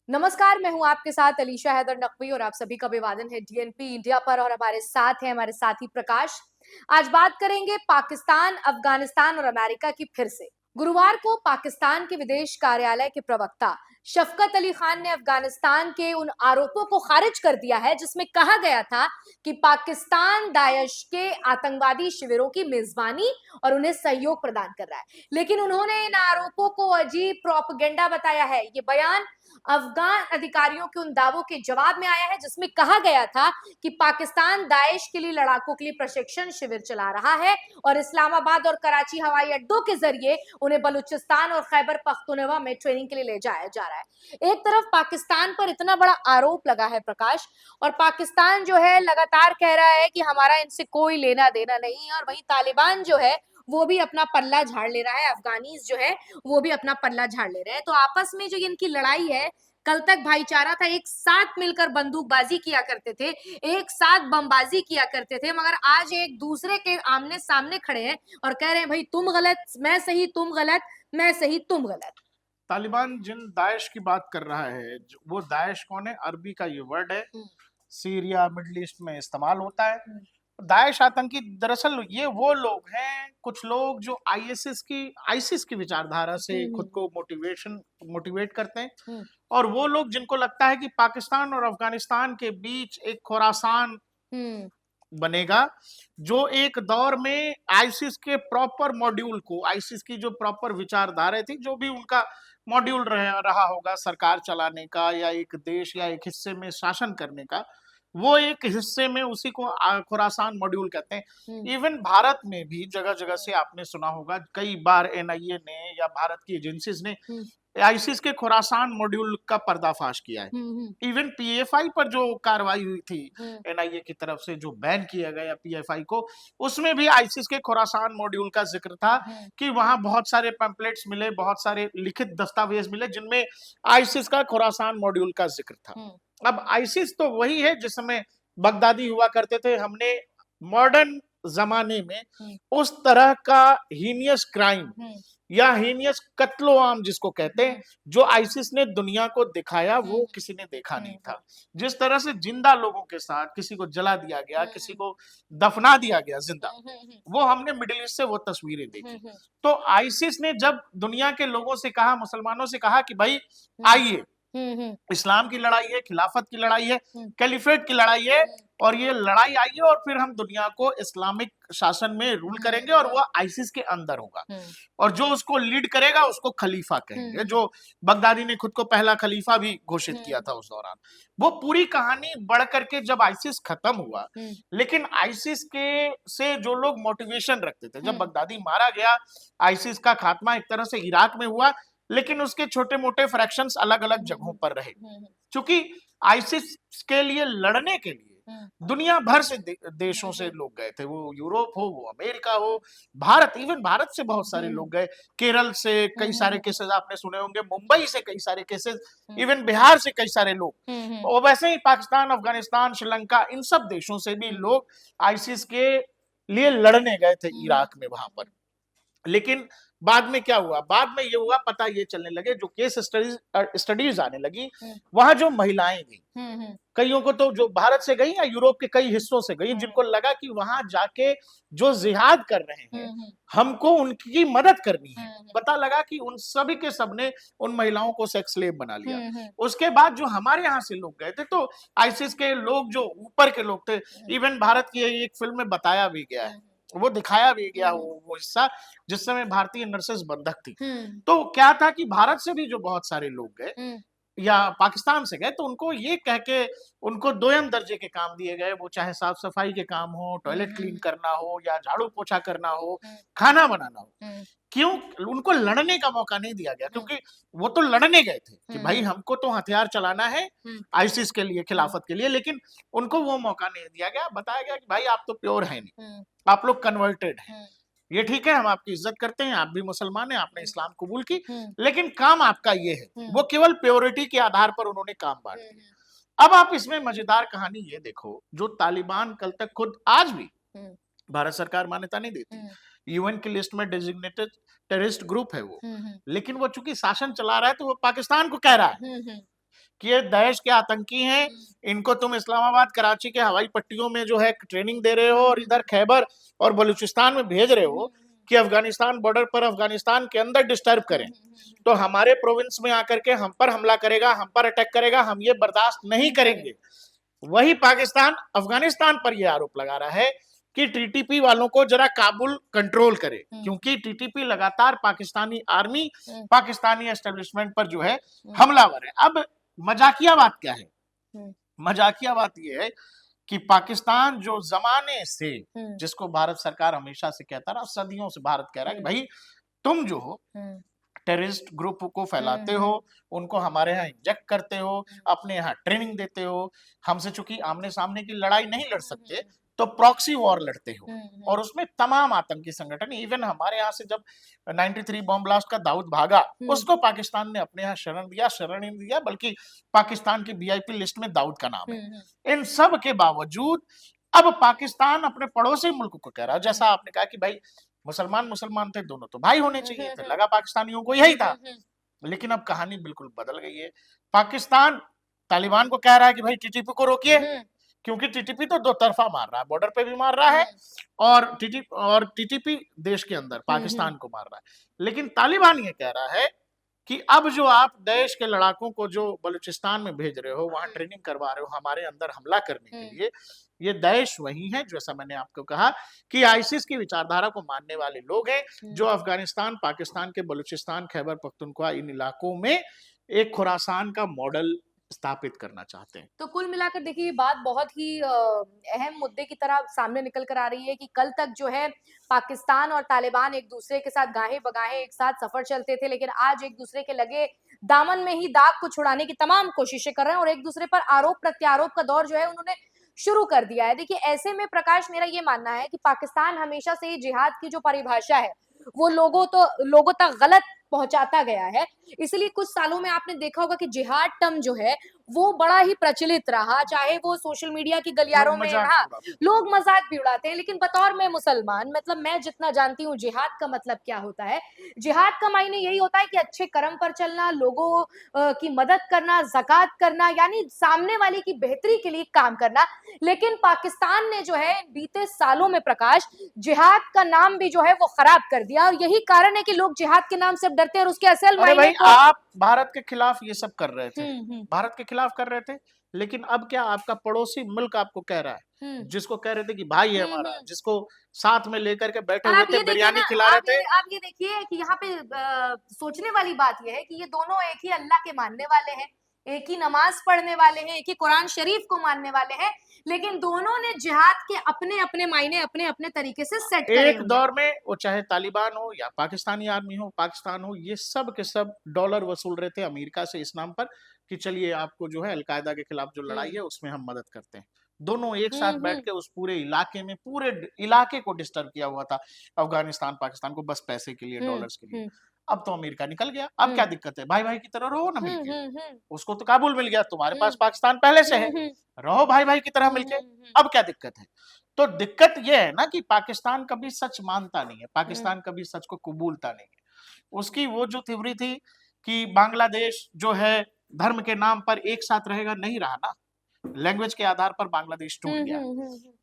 नमस्कार, मैं हूं आपके साथ अलीशा हैदर नकवी और आप सभी का अभिवादन है डीएनपी इंडिया पर। और हमारे साथ हैं हमारे साथी प्रकाश। आज बात करेंगे पाकिस्तान, अफगानिस्तान और अमेरिका की फिर से। गुरुवार को पाकिस्तान के विदेश कार्यालय के प्रवक्ता शफकत अली खान ने अफगानिस्तान के उन आरोपों को खारिज कर दिया है जिसमें कहा गया था कि पाकिस्तान दाइश के आतंकवादी शिविरों की मेजबानी और उन्हें सहयोग प्रदान कर रहा है। लेकिन उन्होंने इन आरोपों को अजीब प्रोपेगेंडा बताया है। ये बयान अफगान अधिकारियों के उन दावों के जवाब में आया है जिसमें कहा गया था कि पाकिस्तान दाइश के लिए लड़ाकों के लिए प्रशिक्षण शिविर चला रहा है और इस्लामाबाद और कराची हवाई अड्डों के जरिए उन्हें बलूचिस्तान और खैबर पख्तूनख्वा में ट्रेनिंग के लिए ले जाया जा रहा है। एक तरफ पाकिस्तान पर इतना बड़ा आरोप लगा है प्रकाश, और पाकिस्तान जो है लगातार कह रहा है कि हमारा इनसे कोई लेना देना नहीं है, और वहीं तालिबान जो है वो भी अपना पल्ला झाड़ ले रहा है, अफगानीज जो है वो भी अपना पल्ला झाड़ ले रहे हैं। तो आपस में जो इनकी लड़ाई है, कल तक भाईचारा था, एक साथ मिलकर बंदूकबाजी किया करते थे, एक साथ बमबाजी किया करते थे, मगर आज एक दूसरे के आमने सामने खड़े हैं और कह रहे हैं भाई तुम गलत मैं सही, तुम गलत मैं सही, तुम गलत। तालिबान जिन दाइश की बात कर रहा है, वो दाइश कौन है? अरबी का ये वर्ड है, सीरिया मिडल ईस्ट में इस्तेमाल होता है। दाइश आतंकी दरअसल ये वो लोग हैं, कुछ लोग जो आईसिस की विचारधारा से खुद को मोटिवेट करते हैं, और वो लोग जिनको लगता है कि पाकिस्तान और अफगानिस्तान के बीच एक खुरासान बनेगा, जो एक दौर में आईसिस के प्रॉपर मॉड्यूल को, आईसिस की जो प्रॉपर विचारधारा थी, जो भी उनका मॉड्यूल रहा होगा सरकार चलाने का या एक देश या एक हिस्से में शासन करने का, वो एक हिस्से में उसी को खुरासान मॉड्यूल कहते हैं। इवन भारत में भी जगह जगह से आपने सुना होगा, कई बार एनआईए ने या भारत की एजेंसीज ने आईसिस के खुरासान मॉड्यूल का पर्दाफाश किया है। इवन पीएफआई पर जो कार्रवाई हुई थी एनआईए की तरफ से, जो बैन किया गया पीएफआई को, उसमें भी आईसिस के खुरासान मॉड्यूल का जिक्र था कि वहां बहुत सारे पैम्पलेट्स मिले, बहुत सारे लिखित दस्तावेज मिले जिनमें आईसिस का खुरासान मॉड्यूल का जिक्र था। अब आईसिस तो वही है जिस समय बगदादी हुआ करते थे। हमने मॉडर्न जमाने में उस तरह का हीनियस क्राइम या हीनियस कत्लो आम जिसको कहते हैं, जो आईसिस ने दुनिया को दिखाया, वो किसी ने देखा नहीं था। जिस तरह से जिंदा लोगों के साथ किसी को जला दिया गया, किसी को दफना दिया गया जिंदा, वो हमने मिडिल ईस्ट से वो तस्वीरें देखी। तो आईसिस ने जब दुनिया के लोगों से कहा, मुसलमानों से कहा कि भाई आइए, इस्लाम की लड़ाई है, खिलाफत की लड़ाई है, कैलिफेट की लड़ाई है, और ये लड़ाई आई है, और फिर हम दुनिया को इस्लामिक शासन में रूल करेंगे और वो आईसिस के अंदर होगा, और जो उसको लीड करेगा उसको खलीफा कहेंगे, जो बगदादी ने खुद को पहला खलीफा भी घोषित किया था उस दौरान। वो पूरी कहानी बढ़ करके जब आईसिस खत्म हुआ, लेकिन आईसिस के से जो लोग मोटिवेशन रखते थे, जब बगदादी मारा गया, आईसिस का खात्मा एक तरह से इराक में हुआ, लेकिन उसके छोटे मोटे फ्रैक्शंस अलग अलग जगहों पर रहे, क्योंकि आईसिस के लिए लड़ने के लिए दुनिया भर से देशों से लोग गए थे। वो यूरोप हो, वो अमेरिका हो, भारत, इवन भारत से बहुत सारे लोग गए, केरल से कई सारे केसेस आपने सुने होंगे, मुंबई से कई सारे केसेस, इवन बिहार से कई सारे लोग, और वैसे ही पाकिस्तान, अफगानिस्तान, श्रीलंका, इन सब देशों से भी लोग आईसिस के लिए लड़ने गए थे इराक में वहां पर। लेकिन बाद में क्या हुआ? बाद में ये हुआ, पता ये चलने लगे, जो केस स्टडीज आने लगी, वहां जो महिलाएं गई, कईयों को तो जो भारत से गई या यूरोप के कई हिस्सों से गई, जिनको लगा कि वहां जाके जो जिहाद कर रहे हैं, हमको उनकी मदद करनी है, पता लगा कि उन सभी के सब ने उन महिलाओं को सेक्स स्लेव बना लिया। उसके बाद जो हमारे यहाँ से लोग गए थे, तो आईसिस के लोग जो ऊपर के लोग थे, इवन भारत की एक फिल्म में बताया भी गया है, वो दिखाया भी गया वो हिस्सा, जिस समय भारतीय नर्सेस बंधक थी। तो क्या था कि भारत से भी जो बहुत सारे लोग गए या पाकिस्तान से गए, तो उनको ये कह के उनको दोयम दर्जे के काम दिए गए, वो चाहे साफ सफाई के काम हो, टॉयलेट क्लीन करना हो, या झाड़ू पोछा करना हो, खाना बनाना हो। क्यों? उनको लड़ने का मौका नहीं दिया गया, क्योंकि वो तो लड़ने गए थे कि भाई हमको तो हथियार चलाना है आईसिस के लिए, खिलाफत के लिए, लेकिन उनको वो मौका नहीं दिया गया। बताया गया कि भाई आप तो प्योर है नहीं, आप लोग कन्वर्टेड हैं, ये ठीक है, हम आपकी इज्जत करते हैं, आप भी मुसलमान हैं, आपने इस्लाम कबूल की, लेकिन काम आपका ये है। वो केवल प्योरिटी के आधार पर उन्होंने काम बांट दिया। अब आप इसमें मजेदार कहानी ये देखो, जो तालिबान कल तक खुद, आज भी भारत सरकार मान्यता नहीं देती, यूएन की लिस्ट में डेजिग्नेटेड टेररिस्ट ग्रुप है वो, लेकिन वो चूंकि शासन चला रहा है, तो वो पाकिस्तान को कह रहा है कि ये दाइश के आतंकी हैं, इनको तुम इस्लामाबाद कराची के हवाई पट्टियों में जो है ट्रेनिंग दे रहे हो और इधर खैबर और बलूचिस्तान में भेज रहे हो कि अफगानिस्तान बॉर्डर पर अफगानिस्तान के अंदर डिस्टर्ब करें, तो हमारे प्रोविंस में आकर के हम पर हमला करेगा, हम पर अटैक करेगा, हम ये बर्दाश्त नहीं करेंगे। वही पाकिस्तान अफगानिस्तान पर यह आरोप लगा रहा है कि टीटीपी वालों को जरा काबुल कंट्रोल करे, क्योंकि टीटीपी लगातार पाकिस्तानी आर्मी, पाकिस्तानी एस्टेब्लिशमेंट पर जो है हमलावर है। अब मजाकिया बात क्या है? मजाकिया बात यह है कि पाकिस्तान जो जमाने से, जिसको भारत सरकार हमेशा से कहता रहा, सदियों से भारत कह रहा है कि भाई तुम जो हो टेररिस्ट ग्रुप को फैलाते हो, उनको हमारे यहाँ इंजेक्ट करते हो, अपने यहाँ ट्रेनिंग देते हो, हमसे चूंकि आमने सामने की लड़ाई नहीं लड़ सकते तो प्रॉक्सी वॉर लड़ते हो, और उसमें तमाम आतंकी संगठन, इवन हमारे यहाँ से जब 93 बॉम्ब ब्लास्ट का दाऊद भागा, उसको पाकिस्तान ने अपने यहाँ शरण नहीं दिया, बल्कि पाकिस्तान की वीआईपी लिस्ट में दाऊद का नाम है। इन सब के बावजूद अब पाकिस्तान अपने पड़ोसी मुल्क को कह रहा है, जैसा आपने कहा कि भाई मुसलमान थे, दोनों तो भाई होने चाहिए थे, लगा पाकिस्तानियों को यही था। लेकिन अब कहानी बिल्कुल बदल गई है। पाकिस्तान तालिबान को कह रहा है कि भाई टीटीपी को रोकिए, क्योंकि टीटीपी तो दो तरफा मार रहा है, बॉर्डर पे भी मार रहा है और टीटीपी देश के अंदर पाकिस्तान को मार रहा है। लेकिन तालिबान ये कह रहा है कि अब जो आप देश के लड़ाकों को जो बलूचिस्तान में भेज रहे हो, वहां ट्रेनिंग करवा रहे हो हमारे अंदर हमला करने के लिए, ये दाइश वही है, जैसा मैंने आपको कहा कि आईसिस की विचारधारा को मानने वाले लोग हैं, जो अफगानिस्तान, पाकिस्तान के बलूचिस्तान, खैबर पख्तूनख्वा, इन इलाकों में एक खुरासान का मॉडल स्थापित करना चाहते हैं। तो कुल मिलाकर देखिए, ये बात बहुत ही अहम मुद्दे की तरह सामने निकल कर आ रही है कि कल तक जो है पाकिस्तान और तालिबान एक दूसरे के साथ गाहे बगाहे एक साथ सफर चलते थे, लेकिन आज एक दूसरे के लगे दामन में ही दाग को छुड़ाने की तमाम कोशिशें कर रहे हैं और एक दूसरे पर आरोप प्रत्यारोप का दौर जो है उन्होंने शुरू कर दिया है। देखिए, ऐसे में प्रकाश, मेरा ये मानना है कि पाकिस्तान हमेशा से ही जिहाद की जो परिभाषा है वो लोगों तक गलत पहुंचाता गया है। इसलिए कुछ सालों में आपने देखा होगा कि जिहाद टर्म जो है वो बड़ा ही प्रचलित रहा, चाहे वो सोशल मीडिया की गलियारों में, हाँ, लोग मजाक भी उड़ाते हैं, लेकिन बतौर मैं मुसलमान, मतलब मैं जितना जानती हूँ जिहाद का मतलब क्या होता है, जिहाद का मायने यही होता है कि अच्छे कर्म पर चलना, लोगों की मदद करना, ज़कात करना, यानी सामने वाले की बेहतरी के लिए काम करना। लेकिन पाकिस्तान ने जो है बीते सालों में प्रकाश जिहाद का नाम भी जो है वो खराब कर दिया, और यही कारण है कि लोग जिहाद के नाम से डरते हैं और उसके असल मायने को। आप भारत के खिलाफ ये सब कर रहे थे, भारत के खिलाफ कर रहे थे, लेकिन अब क्या आपका पड़ोसी मुल्क आपको कह रहा है, जिसको कह रहे थे कि भाई है हमारा, जिसको साथ में लेकर के बैठे हुए थे, बिरयानी खिला रहे थे। आप ये देखिए कि यहाँ पे सोचने वाली बात यह है कि ये दोनों एक ही अल्लाह के मानने वाले हैं, एक ही नमाज पढ़ने वाले हैं, एक ही कुरान शरीफ को मानने वाले हैं, लेकिन दोनों ने जिहाद के अपने अपने मायने अपने अपने तरीके से सेट करे। एक दौर में वो चाहे तालिबान हो या पाकिस्तानी आर्मी हो, पाकिस्तान हो, ये सब के सब डॉलर वसूल रहे थे अमेरिका से इस नाम पर कि चलिए आपको जो है अलकायदा के खिलाफ जो लड़ाई है उसमें हम मदद करते हैं। दोनों एक साथ बैठ के उस पूरे इलाके में, पूरे इलाके को डिस्टर्ब किया हुआ था अफगानिस्तान पाकिस्तान को, बस पैसे के लिए, डॉलर्स के लिए। अब तो अमेरिका निकल गया, अब क्या दिक्कत है, भाई भाई की तरह रहो ना मिलके, उसको तो काबुल मिल गया, तुम्हारे पास पाकिस्तान पहले से है, रहो भाई भाई की तरह मिलके, अब क्या दिक्कत है। तो दिक्कत यह है ना कि पाकिस्तान कभी सच मानता नहीं है, पाकिस्तान कभी सच को कबूलता नहीं है। उसकी वो जो थ्योरी थी कि बांग्लादेश जो है धर्म के नाम पर एक साथ रहेगा, नहीं रहा ना, लैंग्वेज के आधार पर बांग्लादेश टूट गया।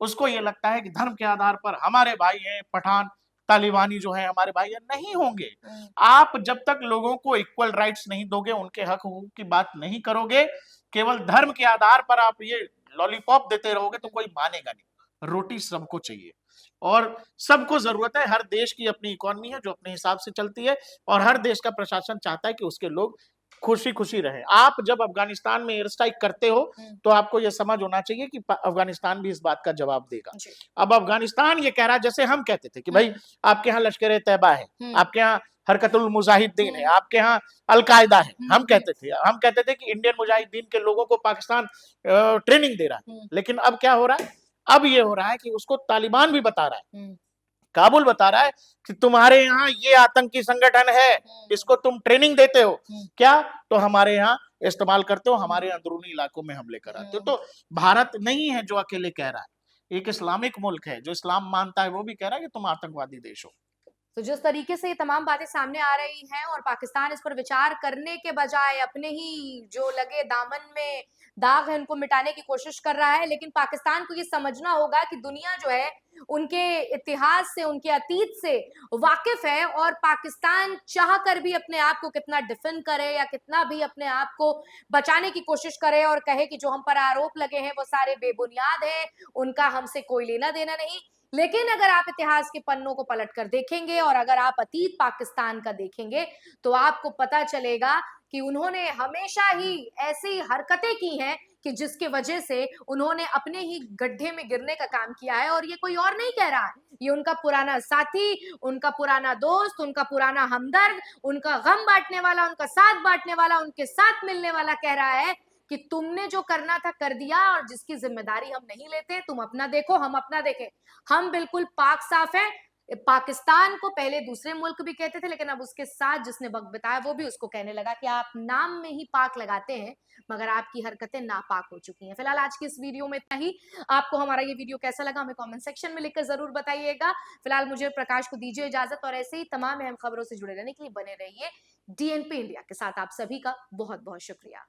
उसको ये लगता है कि धर्म के आधार पर हमारे भाई हैं पठान, तालिबानी जो है हमारे भाई हैं, नहीं होंगे। आप जब तक लोगों को इक्वल राइट्स नहीं दोगे, उनके हक हुकूक की बात नहीं करोगे, केवल धर्म के आधार पर आप ये लॉलीपॉप देते रहोगे तो कोई मानेगा नहीं। रोटी सबको चाहिए और सबको जरूरत है, हर देश की अपनी इकोनॉमी है जो अपने हिसाब से चलती है, और हर देश का प्रशासन चाहता है कि उसके लोग खुशी खुशी रहे। आप जब अफगानिस्तान में एयर स्ट्राइक करते हो तो आपको यह समझ होना चाहिए कि अफगानिस्तान भी इस बात का जवाब देगा। अब अफगानिस्तान ये कह रहा है, जैसे हम कहते थे कि भाई आपके यहाँ लश्कर तैयबा है, आपके यहाँ हरकतुल मुजाहिदीन है, आपके यहाँ अलकायदा है, हम कहते थे कि इंडियन मुजाहिदीन के लोगों को पाकिस्तान ट्रेनिंग दे रहा है। लेकिन अब क्या हो रहा है, अब ये हो रहा है कि उसको तालिबान भी बता रहा है, काबुल बता रहा है कि तुम्हारे यहाँ ये आतंकी संगठन है, इसको तुम ट्रेनिंग देते हो क्या, तो हमारे यहाँ इस्तेमाल करते हो, हमारे अंदरूनी इलाकों में हमले कराते हो। तो भारत नहीं है जो अकेले कह रहा है, एक इस्लामिक मुल्क है जो इस्लाम मानता है, वो भी कह रहा है कि तुम आतंकवादी देश हो। तो जिस तरीके से ये तमाम बातें सामने आ रही हैं और पाकिस्तान इस पर विचार करने के बजाय अपने ही जो लगे दामन में दाग है उनको मिटाने की कोशिश कर रहा है, लेकिन पाकिस्तान को ये समझना होगा कि दुनिया जो है उनके इतिहास से, उनके अतीत से वाकिफ है और पाकिस्तान चाह कर भी अपने आप को कितना डिफेंड करे या कितना भी अपने आप को बचाने की कोशिश करे और कहे कि जो हम पर आरोप लगे हैं वो सारे बेबुनियाद हैं, उनका हमसे कोई लेना देना नहीं। लेकिन अगर आप इतिहास के पन्नों को पलट कर देखेंगे और अगर आप अतीत पाकिस्तान का देखेंगे तो आपको पता चलेगा कि उन्होंने हमेशा ही ऐसी हरकतें की हैं कि जिसके वजह से उन्होंने अपने ही गड्ढे में गिरने का काम किया है। और ये कोई और नहीं कह रहा है, ये उनका पुराना साथी, उनका पुराना दोस्त, उनका पुराना हमदर्द, उनका गम बांटने वाला, उनका साथ बांटने वाला, उनके साथ मिलने वाला कह रहा है कि तुमने जो करना था कर दिया और जिसकी जिम्मेदारी हम नहीं लेते, तुम अपना देखो हम अपना देखें। हम बिल्कुल पाक साफ है। पाकिस्तान को पहले दूसरे मुल्क भी कहते थे, लेकिन अब उसके साथ जिसने वक्त बिताया वो भी उसको कहने लगा कि आप नाम में ही पाक लगाते हैं मगर आपकी हरकतें नापाक हो चुकी हैं। फिलहाल आज की इस वीडियो में इतना ही। आपको हमारा ये वीडियो कैसा लगा हमें कमेंट सेक्शन में लिखकर जरूर बताइएगा। फिलहाल मुझे प्रकाश को दीजिए इजाजत और ऐसे ही तमाम अहम खबरों से जुड़े रहने के लिए बने रहिए DNP इंडिया के साथ। आप सभी का बहुत बहुत शुक्रिया।